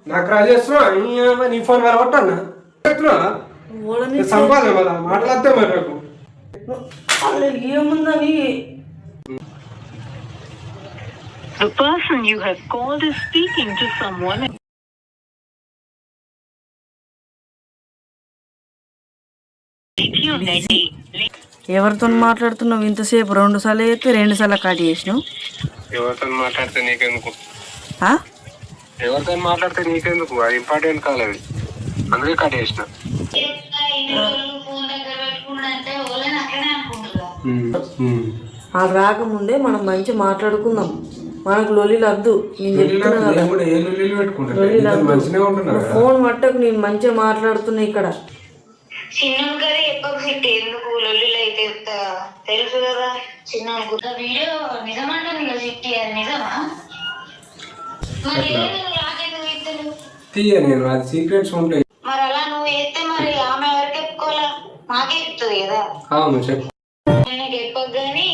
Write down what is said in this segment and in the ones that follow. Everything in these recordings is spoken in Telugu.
నాకు రా చేస్తున్నా నీ ఫోన్ మరి కొట్టన్నా సంపాదన మరి మాట్లాడితే మరి నాకు ఏముందని The person you have called is speaking to someone. ఎవరితో మాట్లాడుతున్నావు ఇంతసేపు 2 సార్లు అయితే 2 సార్లు కట్ చేసినావు. ఎవరితో మాట్లాడితే నీకెందుకు అది ఇంపార్టెంట్ కాలేదు అందుకే కట్ చేసిన. అది రాకముందే మనం మంచి మాట్లాడుకుందాం. మనకు లొల్లిలు వద్దు. నేను చెప్తున్నా కదా ఫోన్ మట్టకు నేను మంచిగా మాట్లాడుతున్నా ఇక్కడ. చిన్న కదా ఎప్పకు సిట్టి ఎందుకు లొల్లిలు అయితే తెలుసు కదా చిన్న వీడియో నిజమంటుంది కదా సిట్టి అది నిజమా మరి నేను అది సీక్రెట్స్ ఉంటాయి మరి అలా నువ్వు వేస్తే మరి ఆమె ఎవరికి చెప్పుకోవాలా మాకే చెప్తుంది కదా. అవును చెప్పు నేను చెప్పకు గాని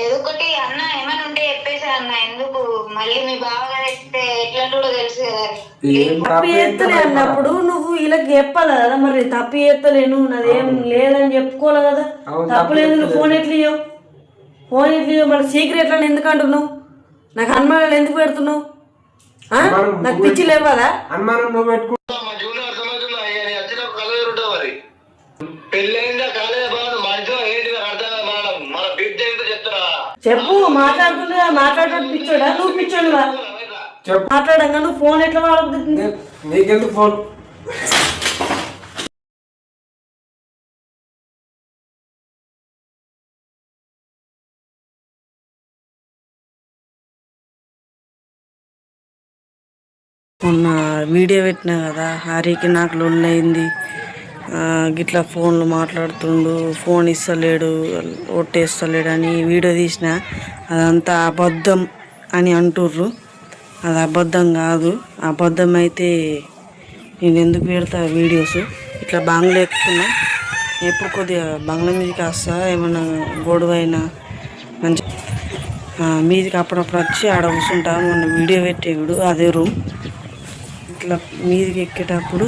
ఏదో ఒకటి అన్న ఏమైనా ఉంటే చెప్పేసా అన్న ఎందుకు మళ్ళీ మీ బావగా చెప్తే ఎట్లా తెలుసు కదా. తప్పు చేస్తలే అన్నప్పుడు నువ్వు ఇలా చెప్పాలి కదా. మరి తప్పు చేస్తలేను నాదేం లేదని చెప్పుకోవాలి కదా. తప్పు లేదు నువ్వు ఫోన్ ఎట్లా మరి సీక్రెట్ అని ఎందుకు అంటున్నావు? నాకు అనుమానాలు ఎందుకు పెడుతున్నావు? నాకు పిచ్చి లేవాలా? అనుమానం నువ్వు పెట్టుకో చెప్పు. మాట్లాడటం పిచ్చోడా నువ్వు పిచ్చోడువా? మాట్లాడంగా నువ్వు ఫోన్ ఎట్లా వాడుతుంది? నీకెందుకు ఫోన్? మొన్న వీడియో పెట్టినా కదా హరికి నాకు లొల్లయింది గిట్లా ఫోన్లు మాట్లాడుతుండు, ఫోన్ ఇస్తలేడు, ఒట్టేస్తలేడు అని వీడియో తీసిన. అదంతా అబద్ధం అని అంటుర్రు. అది అబద్ధం కాదు. అబద్ధం అయితే నేను ఎందుకు పెడతా వీడియోస్? ఇట్లా బంగ్లా ఎక్కుతున్నా ఎప్పుడు కొద్దిగా బంగ్లా మీదకి వస్తా ఏమన్నా గొడవ అయినా మంచి మీదికి అప్పుడప్పుడు వచ్చి ఆడ కూర్చుంటా. మొన్న వీడియో పెట్టేవాడు అదే రూమ్. ఇట్లా మీదికి ఎక్కేటప్పుడు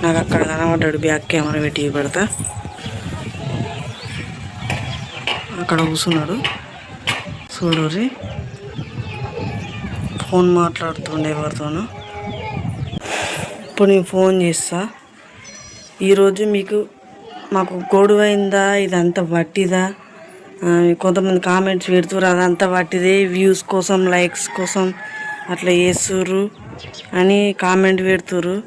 నాకు అక్కడ కనబడ్డాడు. బ్యాక్ కెమెరా పెట్టి పెడతా. అక్కడ కూర్చున్నాడు చూడరి. ఫోన్ మాట్లాడుతుండే ఎవరితోనో. ఇప్పుడు నేను ఫోన్ చేస్తా. ఈరోజు మాకు గొడవైందా, ఇదంతా వట్టిదా? కొంతమంది కామెంట్స్ పెడుతుర్రు అదంతా వట్టిదే, వ్యూస్ కోసం లైక్స్ కోసం అట్లా చేస్తుర్రు అని కామెంట్ పెడుతుర్రు.